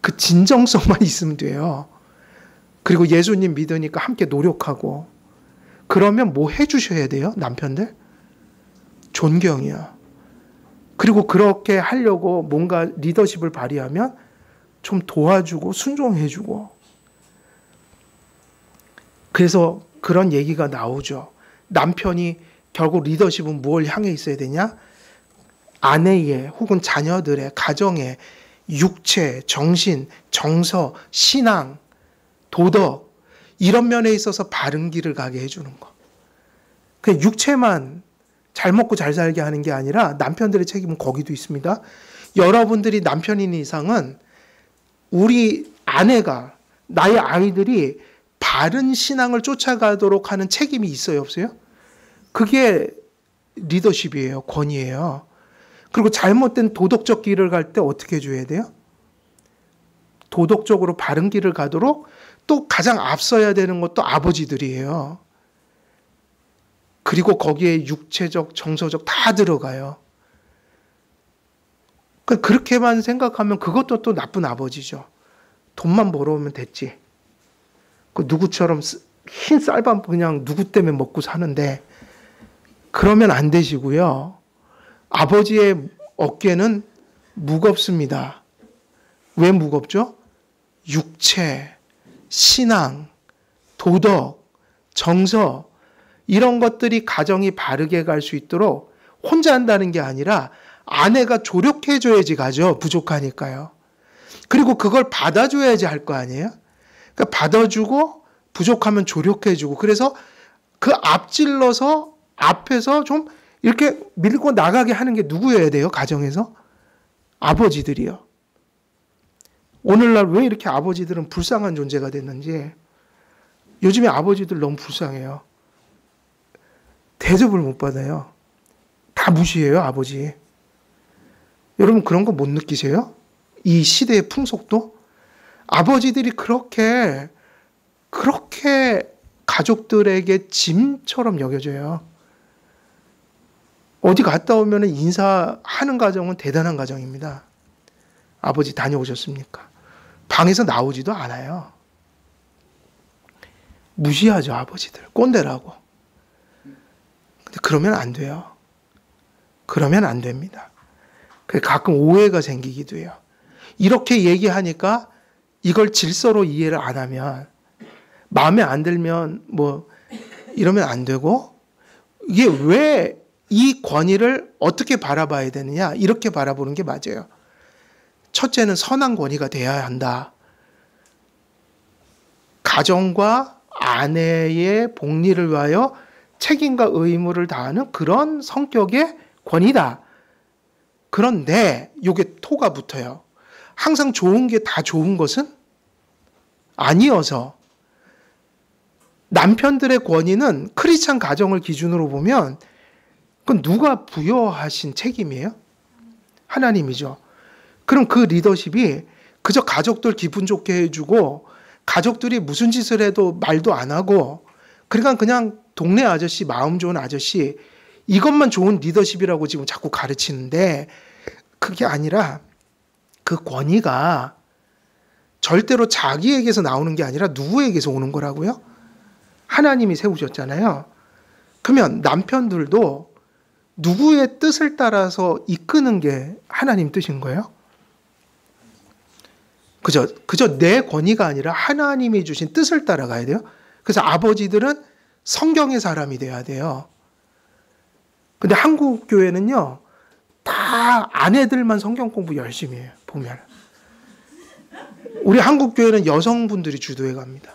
그 진정성만 있으면 돼요. 그리고 예수님 믿으니까 함께 노력하고 그러면 뭐 해주셔야 돼요? 남편들? 존경이요. 그리고 그렇게 하려고 뭔가 리더십을 발휘하면 좀 도와주고 순종해주고 그래서 그런 얘기가 나오죠. 남편이 결국 리더십은 뭘 향해 있어야 되냐? 아내의 혹은 자녀들의 가정의 육체, 정신, 정서, 신앙, 도덕 이런 면에 있어서 바른 길을 가게 해주는 거. 그냥 육체만 잘 먹고 잘 살게 하는 게 아니라 남편들의 책임은 거기도 있습니다. 여러분들이 남편인 이상은 우리 아내가 나의 아이들이 바른 신앙을 쫓아가도록 하는 책임이 있어요, 없어요? 그게 리더십이에요, 권위예요. 그리고 잘못된 도덕적 길을 갈 때 어떻게 해줘야 돼요? 도덕적으로 바른 길을 가도록 또 가장 앞서야 되는 것도 아버지들이에요. 그리고 거기에 육체적, 정서적 다 들어가요. 그렇게만 생각하면 그것도 또 나쁜 아버지죠. 돈만 벌어오면 됐지. 그 누구처럼 흰 쌀밥 그냥 누구 때문에 먹고 사는데 그러면 안 되시고요. 아버지의 어깨는 무겁습니다. 왜 무겁죠? 육체, 신앙, 도덕, 정서 이런 것들이 가정이 바르게 갈 수 있도록 혼자 한다는 게 아니라 아내가 조력해줘야지 가죠. 부족하니까요. 그리고 그걸 받아줘야지 할 거 아니에요? 그러니까 받아주고 부족하면 조력해주고 그래서 그 앞질러서 앞에서 좀 이렇게 밀고 나가게 하는 게 누구여야 돼요? 가정에서? 아버지들이요. 오늘날 왜 이렇게 아버지들은 불쌍한 존재가 됐는지 요즘에 아버지들 너무 불쌍해요. 대접을 못 받아요. 다 무시해요, 아버지. 여러분 그런 거 못 느끼세요? 이 시대의 풍속도? 아버지들이 그렇게 가족들에게 짐처럼 여겨져요. 어디 갔다 오면 인사하는 가정은 대단한 가정입니다. 아버지 다녀오셨습니까? 방에서 나오지도 않아요. 무시하죠, 아버지들. 꼰대라고. 근데 그러면 안 돼요. 그러면 안 됩니다. 가끔 오해가 생기기도 해요. 이렇게 얘기하니까 이걸 질서로 이해를 안 하면 마음에 안 들면 뭐 이러면 안 되고 이게 왜 이 권위를 어떻게 바라봐야 되느냐 이렇게 바라보는 게 맞아요. 첫째는 선한 권위가 돼야 한다. 가정과 아내의 복리를 위하여 책임과 의무를 다하는 그런 성격의 권위다. 그런데 이게 토가 붙어요. 항상 좋은 게 다 좋은 것은 아니어서 남편들의 권위는 크리스찬 가정을 기준으로 보면 그건 누가 부여하신 책임이에요? 하나님이죠. 그럼 그 리더십이 그저 가족들 기분 좋게 해주고 가족들이 무슨 짓을 해도 말도 안 하고 그러니까 그냥 동네 아저씨, 마음 좋은 아저씨 이것만 좋은 리더십이라고 지금 자꾸 가르치는데 그게 아니라 그 권위가 절대로 자기에게서 나오는 게 아니라 누구에게서 오는 거라고요? 하나님이 세우셨잖아요. 그러면 남편들도 누구의 뜻을 따라서 이끄는 게 하나님 뜻인 거예요? 그저 내 권위가 아니라 하나님이 주신 뜻을 따라가야 돼요. 그래서 아버지들은 성경의 사람이 돼야 돼요. 근데 한국 교회는요, 다 아내들만 성경 공부 열심히 해요, 보면. 우리 한국 교회는 여성분들이 주도해 갑니다.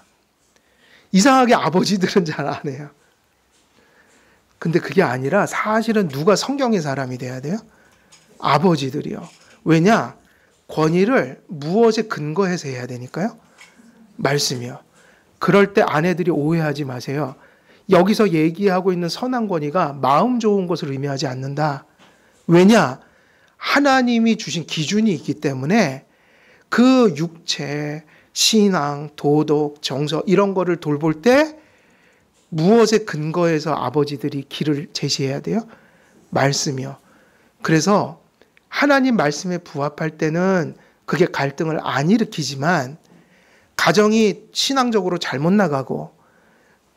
이상하게 아버지들은 잘 안 해요. 근데 그게 아니라 사실은 누가 성경의 사람이 돼야 돼요? 아버지들이요. 왜냐? 권위를 무엇에 근거해서 해야 되니까요? 말씀이요. 그럴 때 아내들이 오해하지 마세요. 여기서 얘기하고 있는 선한 권위가 마음 좋은 것을 의미하지 않는다. 왜냐? 하나님이 주신 기준이 있기 때문에 그 육체, 신앙, 도덕, 정서 이런 거를 돌볼 때 무엇에 근거해서 아버지들이 길을 제시해야 돼요? 말씀이요. 그래서 하나님 말씀에 부합할 때는 그게 갈등을 안 일으키지만 가정이 신앙적으로 잘못 나가고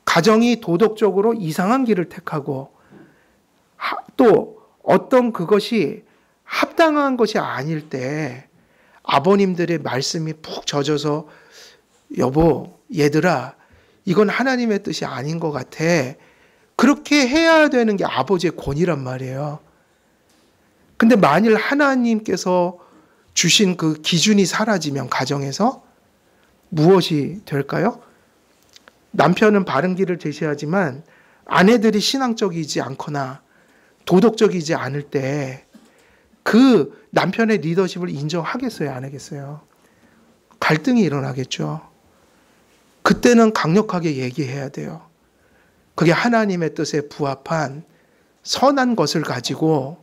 가정이 도덕적으로 이상한 길을 택하고 또 어떤 그것이 합당한 것이 아닐 때 아버님들의 말씀이 푹 젖어서 여보, 얘들아, 이건 하나님의 뜻이 아닌 것 같아. 그렇게 해야 되는 게 아버지의 권위란 말이에요. 근데 만일 하나님께서 주신 그 기준이 사라지면 가정에서 무엇이 될까요? 남편은 바른 길을 제시하지만 아내들이 신앙적이지 않거나 도덕적이지 않을 때 그 남편의 리더십을 인정하겠어요? 안 하겠어요? 갈등이 일어나겠죠. 그때는 강력하게 얘기해야 돼요. 그게 하나님의 뜻에 부합한 선한 것을 가지고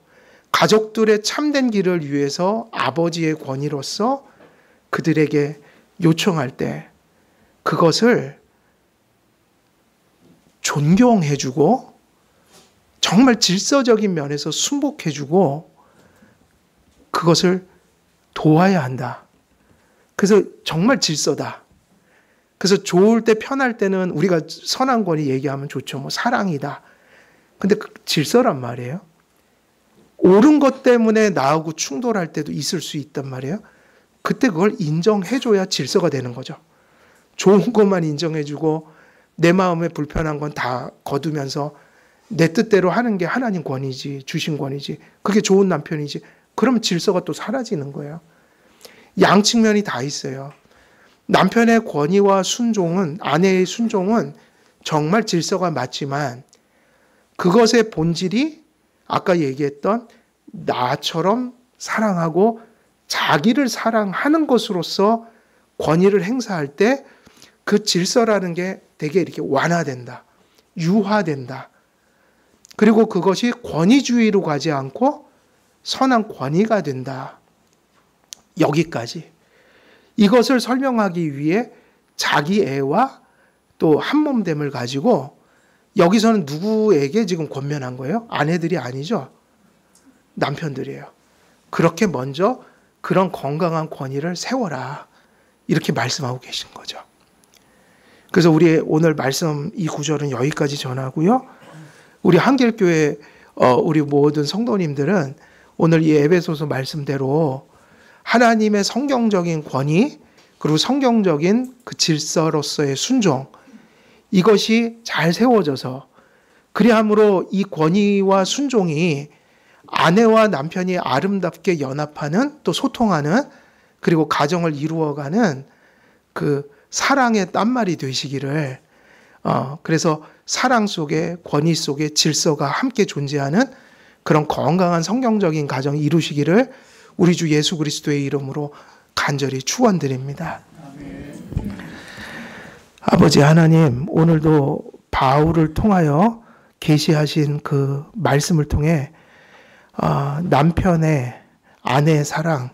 가족들의 참된 길을 위해서 아버지의 권위로서 그들에게 요청할 때 그것을 존경해주고 정말 질서적인 면에서 순복해주고 그것을 도와야 한다. 그래서 정말 질서다. 그래서 좋을 때 편할 때는 우리가 선한 권위 얘기하면 좋죠. 뭐 사랑이다. 근데 그 질서란 말이에요. 옳은 것 때문에 나하고 충돌할 때도 있을 수 있단 말이에요. 그때 그걸 인정해줘야 질서가 되는 거죠. 좋은 것만 인정해주고 내 마음에 불편한 건 다 거두면서 내 뜻대로 하는 게 하나님 권위지, 주신 권위지, 그게 좋은 남편이지. 그러면 질서가 또 사라지는 거예요. 양측면이 다 있어요. 남편의 권위와 순종은, 아내의 순종은 정말 질서가 맞지만 그것의 본질이 아까 얘기했던 나처럼 사랑하고 자기를 사랑하는 것으로서 권위를 행사할 때 그 질서라는 게 되게 이렇게 완화된다. 유화된다. 그리고 그것이 권위주의로 가지 않고 선한 권위가 된다. 여기까지. 이것을 설명하기 위해 자기 애와 또 한몸됨을 가지고 여기서는 누구에게 지금 권면한 거예요? 아내들이 아니죠. 남편들이에요. 그렇게 먼저 그런 건강한 권위를 세워라. 이렇게 말씀하고 계신 거죠. 그래서 우리 오늘 말씀 이 구절은 여기까지 전하고요. 우리 한길교회 우리 모든 성도님들은 오늘 이 에베소서 말씀대로 하나님의 성경적인 권위 그리고 성경적인 그 질서로서의 순종 이것이 잘 세워져서 그리함으로 이 권위와 순종이 아내와 남편이 아름답게 연합하는 또 소통하는 그리고 가정을 이루어가는 그 사랑의 땀말이 되시기를 그래서 사랑 속에 권위 속에 질서가 함께 존재하는 그런 건강한 성경적인 가정 이루시기를 우리 주 예수 그리스도의 이름으로 간절히 축원드립니다. 아버지 하나님, 오늘도 바울을 통하여 계시하신 그 말씀을 통해 남편의 아내의 사랑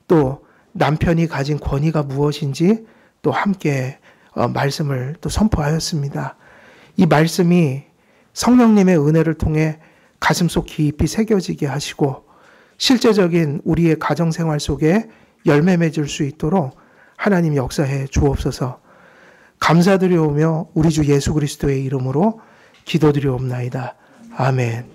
또 남편이 가진 권위가 무엇인지 또 함께 말씀을 또 선포하였습니다. 이 말씀이 성령님의 은혜를 통해 가슴속 깊이 새겨지게 하시고 실제적인 우리의 가정생활 속에 열매 맺을 수 있도록 하나님 역사해 주옵소서. 감사드리오며 우리 주 예수 그리스도의 이름으로 기도드리옵나이다. 아멘.